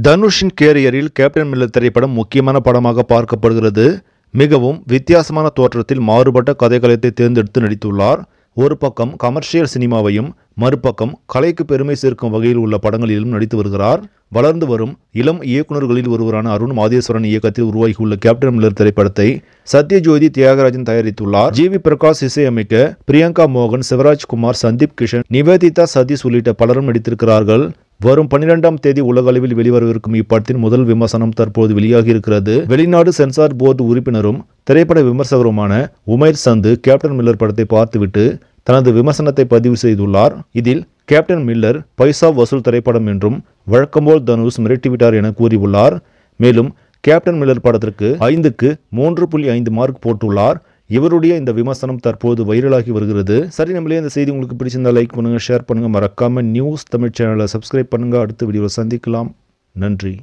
தனுஷின் கேரியரில் captain Miller திரைப்படம் முக்கியமான படமாக பார்க்கப்படுகிறது. மிகவும் வித்தியாசமான தோற்றத்தில் மாறுபட்ட கதைக்களத்தை தேர்ந்தெடுத்து நடித்துள்ளார். ஒரு பக்கம் கமர்ஷியல் சினிமாவையும் மறுபக்கம் கலைக்கு பெருமை சேர்க்கும் வகையில் உள்ள படங்களிலும் நடித்து வருகிறார். வளர்ந்து வரும் இளம் இயக்குநர்களில் ஒருவரான அருண் மாதேஸ்வரன் இயக்கத்தில் உருவாகியுள்ள கேப்டன் மில்லர் திரைப்படத்தை சத்யஜோதி தியாகராஜன் தயாரித்துள்ளார். ஜி.வி. பிரகாஷ் இசையமைக்க பிரியங்கா மோகன், சிவராஜ்குமார், சந்தீப் கிஷன், நிவேதிதா சதீஷ் உள்ளிட்ட பலரும் நடித்திருக்கிறார்கள். வரும் 12ஆம் தேதி உலகளவில் வெளிவரவிருக்கும் இப்படத்தின் முதல் விமர்சனம் தற்போது வெளியாகி இருக்கிறது. வெளிநாடு சென்சார் போர்டு உறுப்பினரும் திரைப்பட விமர்சகருமான உமைர் சந்து கேப்டன் மில்லர் படத்தை பார்த்துவிட்டு தனது விமர்சனத்தை பதிவு செய்துள்ளார். இதில் கேப்டன் மில்லர் பைசா வசூல் திரைப்படம் என்றும் வழக்கம்போல் தனுஷ் மிரட்டிவிட்டார் என கூறியுள்ளார். மேலும் கேப்டன் மில்லர் படத்திற்கு 5க்கு 3.5 மார்க் போட்டுள்ளார். இவருடைய இந்த விமர்சனம் தற்போது வைரலாகி வருகிறது. சரி, நம்மளே இந்த செய்தி உங்களுக்கு பிடிச்சிருந்தா லைக் பண்ணுங்க, ஷேர் பண்ணுங்க, மறக்காம நியூஸ் தமிழ் சேனலை சப்ஸ்கிரைப் பண்ணுங்க. அடுத்த வீடியோவில் சந்திக்கலாம். நன்றி.